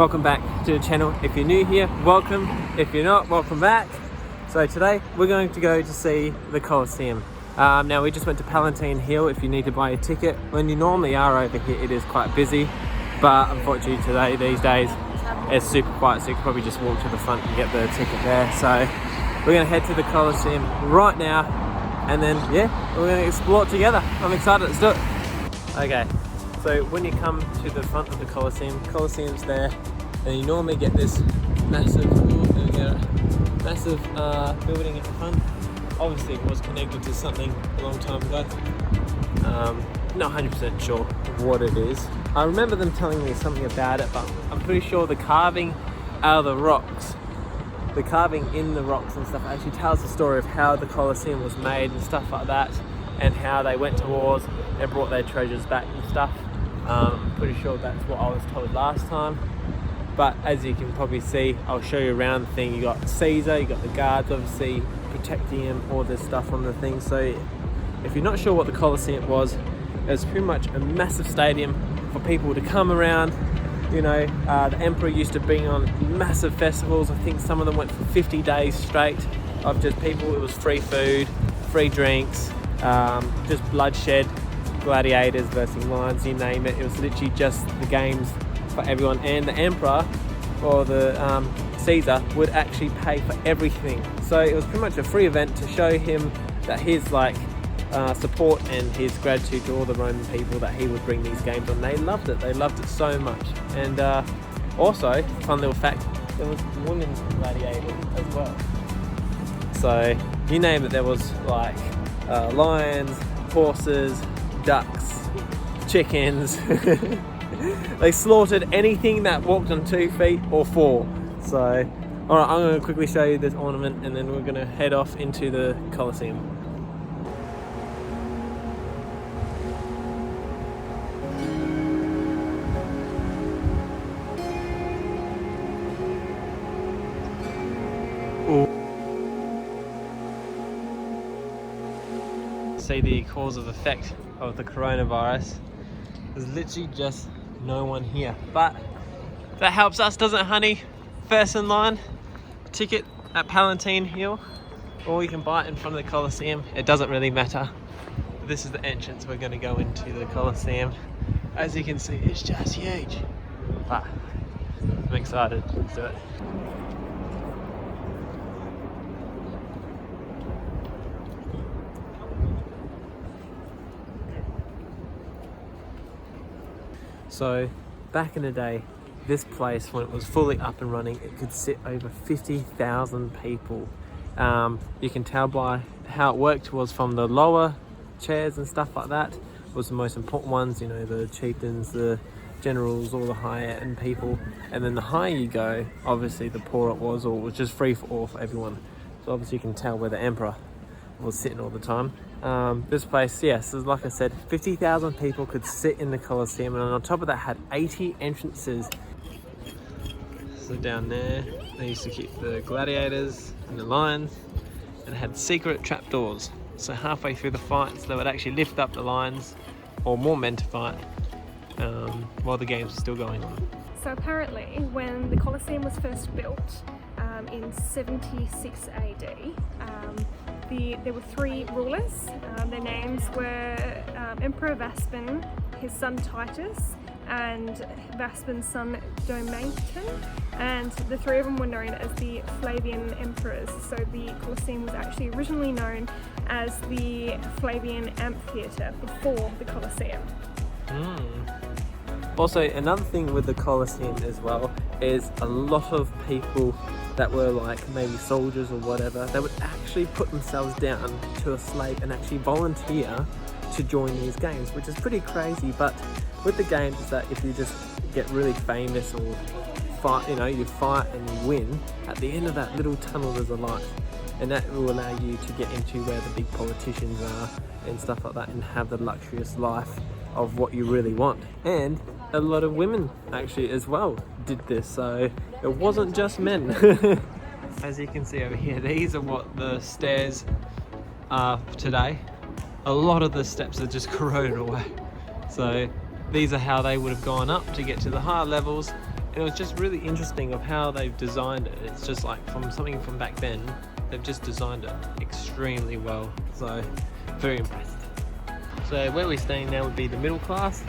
Welcome back to the channel. If you're new here, welcome. If you're not, welcome back. So today we're going to go to see the Colosseum. Now we just went to Palatine Hill. If you need to buy a ticket, when you normally are over here, it is quite busy, but unfortunately today, these days, it's super quiet, so you can probably just walk to the front and get the ticket there. So we're gonna head to the Colosseum right now, and then yeah, we're gonna explore it together. I'm excited, let's do it. Okay, so when you come to the front of the Colosseum's there, and you normally get this massive building at the front. Obviously it was connected to something a long time ago. Not 100% sure what it is. I remember them telling me something about it, but I'm pretty sure the carving out of the rocks, the carving in the rocks and stuff actually tells the story of how the Colosseum was made and stuff like that, and how they went to wars and brought their treasures back and stuff. I'm pretty sure that's what I was told last time. But as you can probably see, I'll show you around the thing. You got Caesar, you got the guards obviously protecting him, all this stuff on the thing. So if you're not sure what the Colosseum was, it was pretty much a massive stadium for people to come around. You know, the emperor used to be on massive festivals. I think some of them went for 50 days straight of just people. It was free food, free drinks, just bloodshed, gladiators versus lions, you name it. It was literally just the games for everyone, and the emperor or the Caesar would actually pay for everything. So it was pretty much a free event to show him that his support and his gratitude to all the Roman people that he would bring these games on. They loved it so much. And also, fun little fact, there was women gladiators as well. So you name it, there was like lions, horses, ducks, chickens. They slaughtered anything that walked on 2 feet or 4. So, alright, I'm going to quickly show you this ornament, and then we're going to head off into the Colosseum. See the cause of effect of the coronavirus. There's literally just no one here, but that helps us, doesn't it, honey? First in line, ticket at Palatine Hill, or you can buy it in front of the Colosseum. It doesn't really matter. This is the entrance we're going to go into the Colosseum. As you can see, it's just huge, but I'm excited. Let's do it. So back in the day, this place, when it was fully up and running, it could sit over 50,000 people. You can tell by how it worked was from the lower chairs and stuff like that was the most important ones, you know, the chieftains, the generals, all the higher end people. And then the higher you go, obviously the poorer it was, or it was just free for all for everyone. So obviously you can tell where the emperor was sitting all the time. This place, yes, like I said, 50,000 people could sit in the Colosseum, and on top of that had 80 entrances. So down there, they used to keep the gladiators and the lions, and had secret trapdoors. So halfway through the fights, they would actually lift up the lions, or more men to fight, while the games were still going on. So apparently, when the Colosseum was first built in 76 AD, there were 3 rulers. Their names were Emperor Vespasian, his son Titus, and Vespasian's son Domitian, and the 3 of them were known as the Flavian emperors. So the Colosseum was actually originally known as the Flavian Amphitheatre before the Colosseum. Also, another thing with the Colosseum as well is a lot of people that were like maybe soldiers or whatever, they would actually put themselves down to a slave and actually volunteer to join these games, which is pretty crazy. But with the games is that if you just get really famous or fight, you know, you fight and you win, at the end of that little tunnel there's a light, and that will allow you to get into where the big politicians are and stuff like that, and have the luxurious life of what you really want. And a lot of women actually as well did this, so it wasn't just men. As you can see over here, these are what the stairs are today. A lot of the steps are just corroded away, so these are how they would have gone up to get to the higher levels. And it was just really interesting of how they've designed it. It's just like from something from back then, they've just designed it extremely well. So very impressed. So where we're staying now would be the middle class,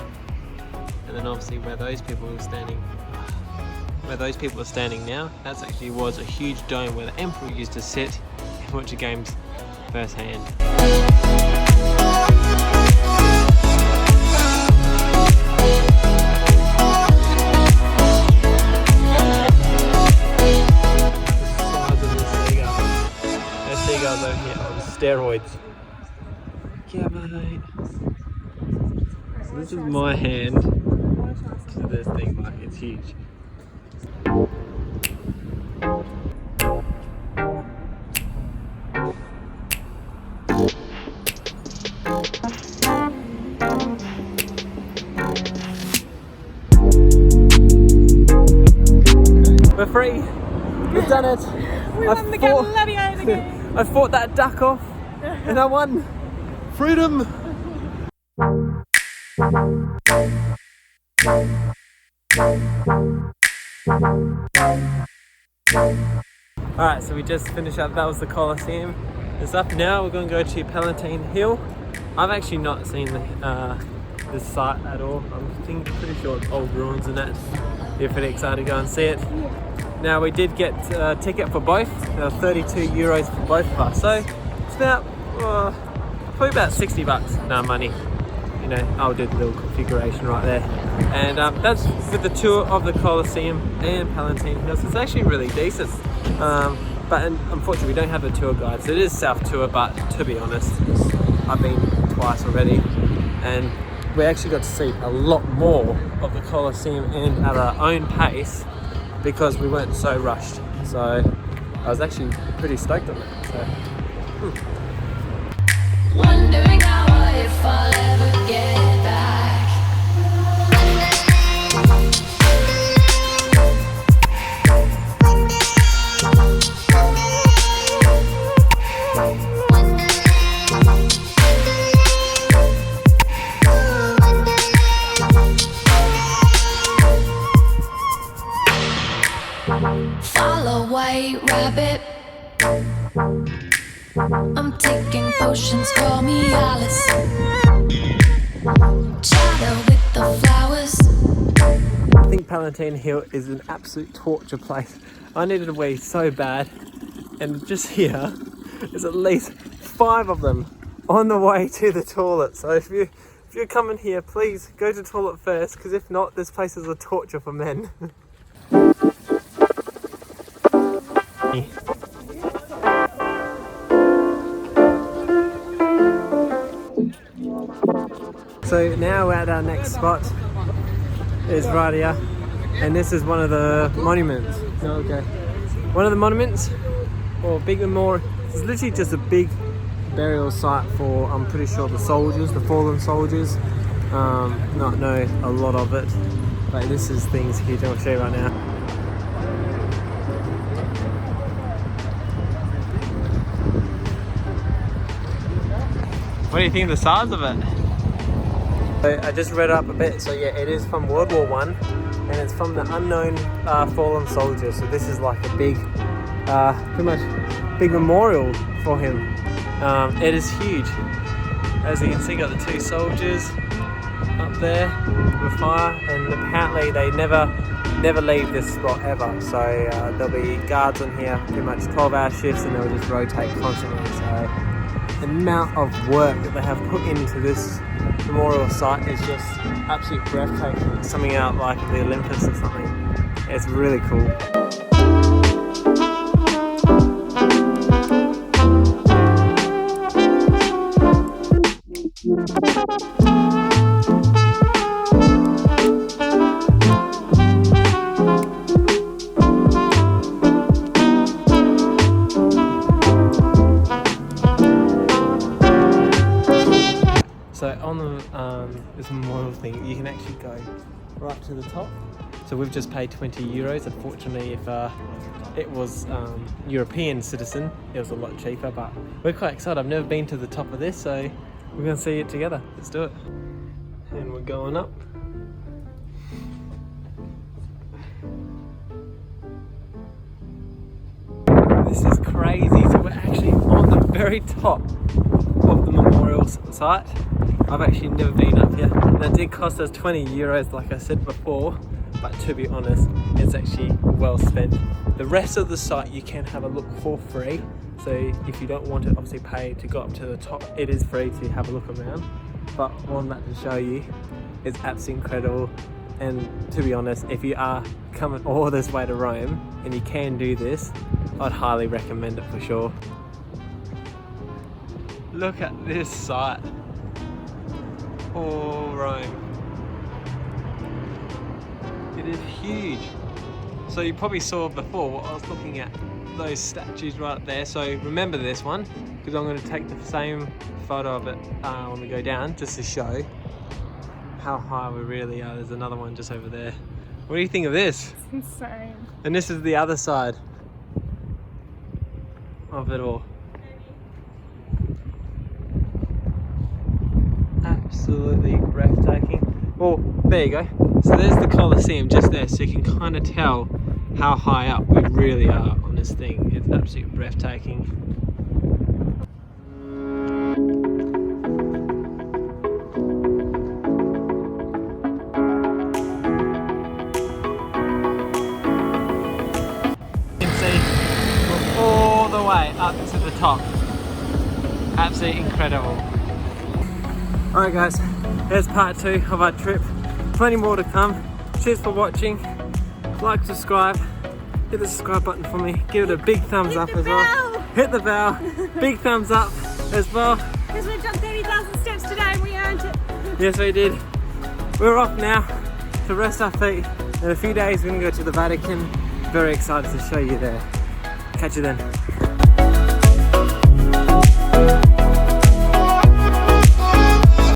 and then obviously where those people are standing now, that's actually was a huge dome where the emperor used to sit and watch the games firsthand. Seagulls over here on steroids. Yeah, mate. So this is my hand to this thing, like it's huge. We're free. We've done it. We won the gladiator game. I fought that duck off and I won. Freedom! Alright, so we just finished up. That was the Colosseum and stuff. Now we're going to go to Palatine Hill. I've actually not seen this site at all. I'm pretty sure it's old ruins and that. You're pretty excited to go and see it. Now we did get a ticket for both. 32 euros for both of us. So it's about probably about 60 bucks. No money. You know, I'll do the little configuration right there. And that's with the tour of the Colosseum and Palatine Hills. It's actually really decent. But unfortunately we don't have a tour guide. So it is self-tour, but to be honest, I've been twice already. And we actually got to see a lot more of the Colosseum and at our own pace because we weren't so rushed. So I was actually pretty stoked on it. So, Wondering how if I'll ever get back. Follow white rabbit. I'm taking potions, call me Alice. Chatter with the flowers. I think Palatine Hill is an absolute torture place. I needed a wee so bad, and just here there's at least 5 of them on the way to the toilet. So if you're coming here, please go to the toilet first, because if not, this place is a torture for men. So now we're at our next spot. It's right here, and this is one of the monuments. No, okay. One of the monuments, or big memorial. It's literally just a big burial site for, I'm pretty sure, the soldiers, the fallen soldiers. Not know a lot of it, but this is things huge. I'll show you right now. What do you think of the size of it? So I just read up a bit. So yeah, it is from World War I, and it's from the unknown fallen soldiers. So this is like a big, pretty much big memorial for him. It is huge. As you can see, got the 2 soldiers up there with fire, and apparently they never leave this spot ever. So there'll be guards on here, pretty much 12-hour shifts, and they'll just rotate constantly. So the amount of work that they have put into this memorial site is just absolutely breathtaking. It's something out like the Olympus or something. It's really cool. So on this memorial thing, you can actually go right to the top. So we've just paid 20 euros. Unfortunately, if it was European citizen, it was a lot cheaper, but we're quite excited. I've never been to the top of this, so we're gonna see it together. Let's do it. And we're going up. crazy. So we're actually on the very top of the memorial site. I've actually never been up here. And it did cost us 20 euros, like I said before, but to be honest, it's actually well spent. The rest of the site you can have a look for free. So if you don't want to obviously pay to go up to the top, it is free to have a look around. But what I'm about to show you is absolutely incredible. And to be honest, if you are coming all this way to Rome and you can do this, I'd highly recommend it for sure. Look at this site. Oh, Rome. It is huge. So you probably saw before, I was looking at those statues right up there. So remember this one, because I'm going to take the same photo of it when we go down, just to show how high we really are. There's another one just over there. What do you think of this? It's insane. And this is the other side of it all. Absolutely breathtaking. Well, there you go. So there's the Colosseum just there, so you can kind of tell how high up we really are on this thing. It's absolutely breathtaking. All the way up to the top. Absolutely incredible. Alright guys, there's part 2 of our trip. Plenty more to come. Cheers for watching. Like, subscribe, hit the subscribe button for me. Give it a big thumbs up as well. Hit the bell. Big thumbs up as well. Because we jumped 30,000 steps today and we earned it. Yes, we did. We're off now to rest our feet. In a few days we're going to go to the Vatican. Very excited to show you there. Catch you then.